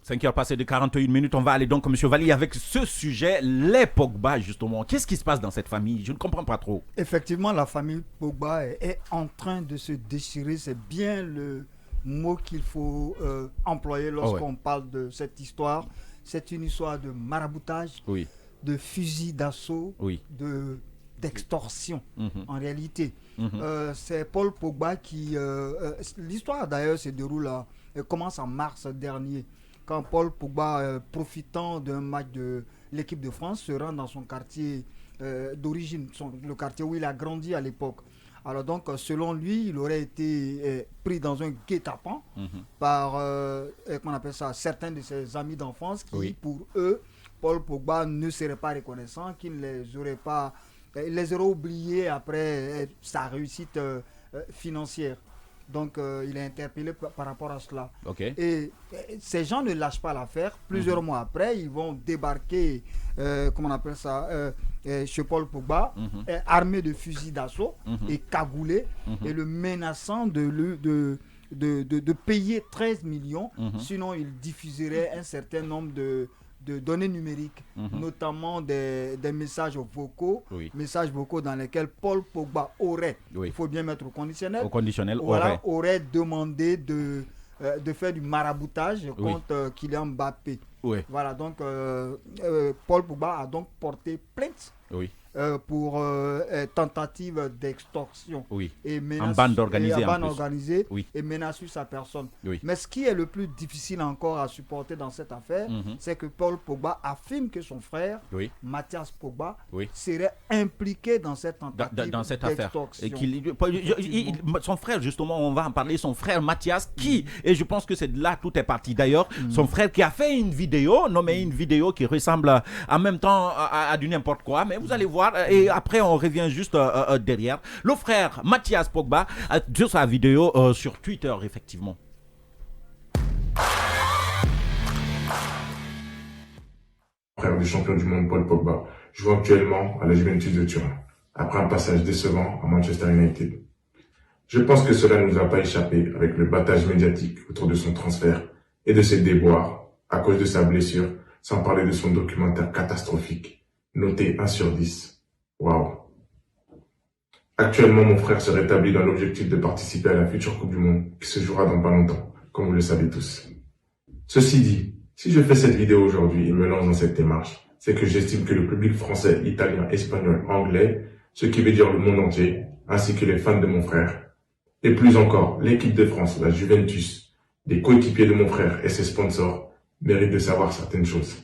5 heures passées de 41 minutes, on va aller donc, M. Valli, avec ce sujet, les Pogba, justement. Qu'est-ce qui se passe dans cette famille? Je ne comprends pas trop. Effectivement, la famille Pogba est en train de se déchirer. C'est bien le mot qu'il faut employer lorsqu'on parle de cette histoire. C'est une histoire de maraboutage, de fusil d'assaut, d'extorsion, en réalité. C'est Paul Pogba qui... l'histoire, d'ailleurs, se déroule, commence en mars dernier, quand Paul Pogba, profitant d'un match de l'équipe de France, se rend dans son quartier d'origine, le quartier où il a grandi à l'époque. Alors donc, selon lui, il aurait été pris dans un guet-apens par, comment on appelle ça, certains de ses amis d'enfance qui, pour eux, Paul Pogba ne serait pas reconnaissant, qu'il ne les aurait pas... Il les aurait oubliés après sa réussite financière. Donc, il est interpellé par rapport à cela. Et ces gens ne lâchent pas l'affaire. Plusieurs mois après, ils vont débarquer, comment on appelle ça, chez Paul Pogba, armés de fusils d'assaut et cagoulés, et le menaçant de payer 13 millions, sinon il diffuserait un certain nombre de données numériques, notamment des messages vocaux, messages vocaux dans lesquels Paul Pogba aurait, il faut bien mettre au conditionnel, aurait demandé de faire du maraboutage contre Kylian Mbappé. Voilà, donc Paul Pogba a donc porté plainte pour tentative d'extorsion et menace, en bande organisée, et menace sur sa personne. Mais ce qui est le plus difficile encore à supporter dans cette affaire, c'est que Paul Pogba affirme que son frère, Mathias Pogba, serait impliqué dans cette tentative d'extorsion. Son frère, justement, on va en parler, son frère Mathias, et je pense que c'est de là tout est parti d'ailleurs, son frère qui a fait une vidéo, une vidéo qui ressemble en même temps à du n'importe quoi, mais vous allez voir, et après on revient juste derrière. Le frère Mathias Pogba sur sa vidéo sur Twitter, effectivement. Frère du champion du monde Paul Pogba joue actuellement à la Juventus de Turin, après un passage décevant à Manchester United. Je pense que cela ne nous a pas échappé avec le battage médiatique autour de son transfert et de ses déboires à cause de sa blessure, sans parler de son documentaire catastrophique, noté 1 sur 10. Waouh. Actuellement, mon frère se rétablit dans l'objectif de participer à la future Coupe du Monde qui se jouera dans pas longtemps, comme vous le savez tous. Ceci dit, si je fais cette vidéo aujourd'hui et me lance dans cette démarche, c'est que j'estime que le public français, italien, espagnol, anglais, ce qui veut dire le monde entier, ainsi que les fans de mon frère, et plus encore l'équipe de France, la Juventus, les coéquipiers de mon frère et ses sponsors, méritent de savoir certaines choses,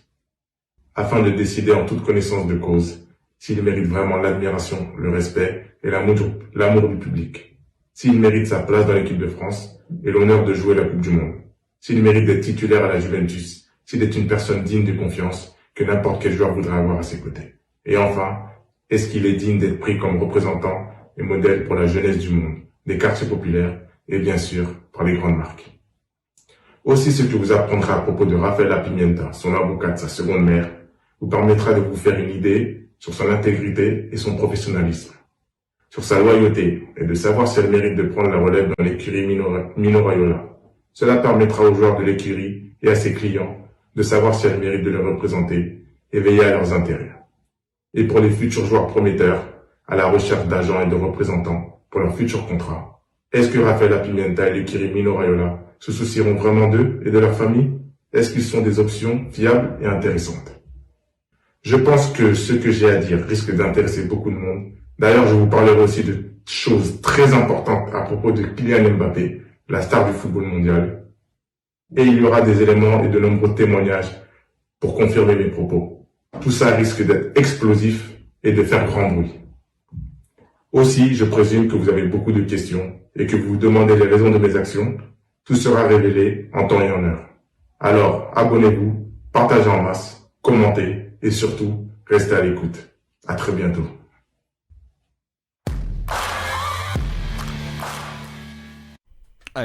afin de décider en toute connaissance de cause s'il mérite vraiment l'admiration, le respect et l'amour du public, s'il mérite sa place dans l'équipe de France et l'honneur de jouer la Coupe du Monde, s'il mérite d'être titulaire à la Juventus, s'il est une personne digne de confiance que n'importe quel joueur voudrait avoir à ses côtés. Et enfin, est-ce qu'il est digne d'être pris comme représentant et modèle pour la jeunesse du monde, des quartiers populaires et bien sûr par les grandes marques. Aussi, ce que vous apprendrez à propos de Rafaela Pimienta, son avocate, sa seconde mère, vous permettra de vous faire une idée sur son intégrité et son professionnalisme, sur sa loyauté et de savoir si elle mérite de prendre la relève dans l'écurie Mino Raiola. Cela permettra aux joueurs de l'écurie et à ses clients de savoir si elle mérite de les représenter et veiller à leurs intérêts. Et pour les futurs joueurs prometteurs, à la recherche d'agents et de représentants pour leurs futurs contrats, est-ce que Rafaela Pimienta et l'écurie Mino Raiola se soucieront vraiment d'eux et de leur famille? Est-ce qu'ils sont des options fiables et intéressantes? Je pense que ce que j'ai à dire risque d'intéresser beaucoup de monde. D'ailleurs, je vous parlerai aussi de choses très importantes à propos de Kylian Mbappé, la star du football mondial. Et il y aura des éléments et de nombreux témoignages pour confirmer mes propos. Tout ça risque d'être explosif et de faire grand bruit. Aussi, je présume que vous avez beaucoup de questions et que vous vous demandez les raisons de mes actions. Tout sera révélé en temps et en heure. Alors, abonnez-vous, partagez en masse, commentez et surtout, restez à l'écoute. À très bientôt.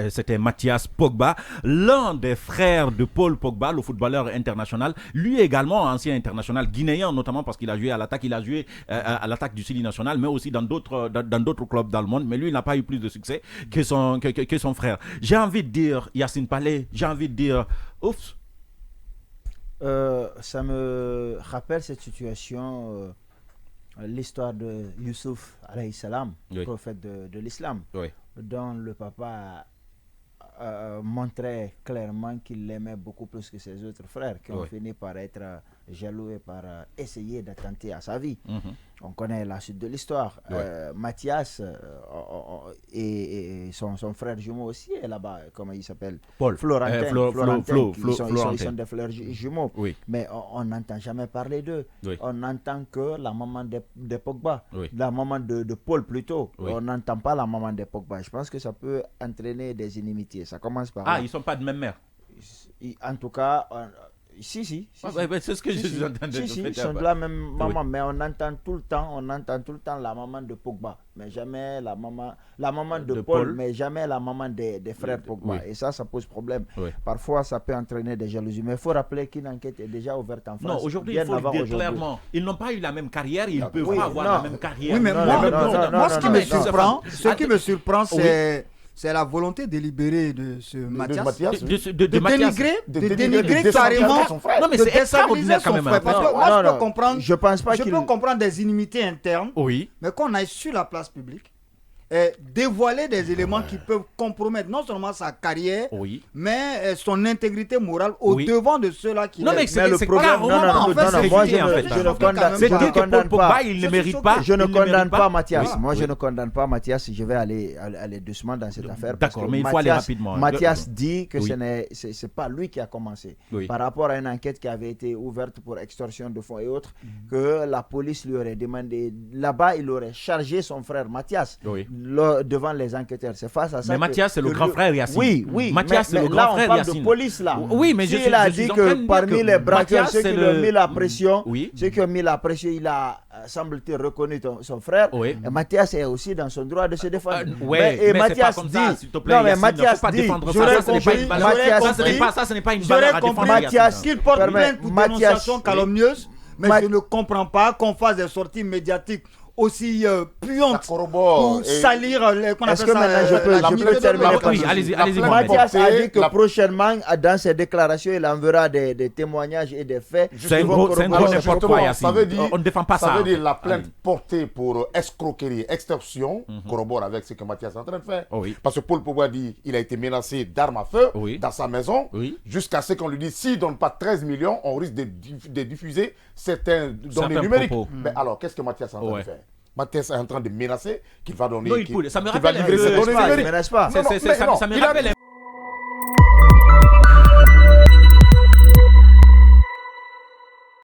C'était Mathias Pogba, l'un des frères de Paul Pogba, le footballeur international. Lui également, ancien international guinéen, notamment parce qu'il a joué à l'attaque. Il a joué à l'attaque du Sili national, mais aussi dans d'autres clubs dans le monde. Mais lui, il n'a pas eu plus de succès que son frère. J'ai envie de dire, Yacine Palais, j'ai envie de dire, ouf, Ça me rappelle cette situation, l'histoire de Youssouf, alayhi salam, prophète de l'islam, dont le papa montrait clairement qu'il l'aimait beaucoup plus que ses autres frères, qui ont fini par être jaloux et par essayer d'attenter à sa vie. On connaît la suite de l'histoire. Mathias et son frère jumeau aussi est là-bas, comment il s'appelle, Florentin. Ils sont des frères jumeaux. Mais on n'entend jamais parler d'eux. On n'entend que la maman de Pogba, la maman de Paul plutôt. On n'entend pas la maman de Pogba. Je pense que ça peut entraîner des inimitiés. Ça commence par là. Ils ne sont pas de même mère. En tout cas... Si. C'est ce que je suis en train de dire. Ils sont de la même maman, mais on entend tout le temps la maman de Pogba, mais jamais la maman de Paul, mais jamais la maman des frères Pogba. Et ça pose problème. Parfois, ça peut entraîner des jalousies. Mais il faut rappeler qu'une enquête est déjà ouverte en France. Non, aujourd'hui, il faut le dire clairement. Ils n'ont pas eu la même carrière, ils peuvent pas avoir la même carrière. Oui, mais moi, ce qui me surprend, c'est la volonté délibérée de ce Mathias de dénigrer carrément, non, mais c'est extraordinaire quand même. Parce que moi, je peux comprendre des inimitiés internes, mais qu'on aille sur la place publique et dévoiler des éléments qui peuvent compromettre non seulement sa carrière, mais son intégrité morale au devant de ceux-là qui... Non, mais c'est le problème. Je ne condamne pas. Il ne mérite pas. Je ne condamne pas Mathias. Moi, je ne condamne pas Mathias. Je vais aller doucement dans cette affaire. D'accord, mais il faut aller rapidement. Mathias dit que ce n'est pas lui qui a commencé. Par rapport à une enquête qui avait été ouverte pour extorsion de fonds et autres, que la police lui aurait demandé. Là-bas, il aurait chargé son frère Mathias devant les enquêteurs. C'est face à ça. Mais Mathias, c'est le grand frère Yassine. Oui. Mathias, c'est le grand frère Yassine. Là, on parle de police, là. Oui, mais il a dit que parmi les braqueurs, ceux qui lui ont mis la pression, il a, semble-t-il, reconnu son frère. Et Mathias est aussi dans son droit de se défendre. Et Mathias dit... Non, mais Mathias dit... Ça, ce n'est pas une valeur à défendre. Mathias, qu'il porte plainte pour dénonciation calomnieuse, mais je ne comprends pas qu'on fasse des sorties médiatiques aussi puante pour salir qu'on appelle ça. Je peux terminer par allez-y. Mathias a dit que prochainement, dans ses déclarations, il enverra des témoignages et des faits. C'est un gros n'importe quoi, Yassine. On ne défend pas ça. Ça veut dire la plainte portée pour escroquerie, extorsion, corrobore avec ce que Mathias est en train de faire. Parce que Paul Pogba dit qu'il a été menacé d'armes à feu dans sa maison, jusqu'à ce qu'on lui dise s'il ne donne pas 13 millions, on risque de diffuser certains données numériques. Mais alors, qu'est-ce que Mathias est en train de faire? Mathias est en train de menacer qu'il va donner. Ça me rappelle un peu. Ça me rappelle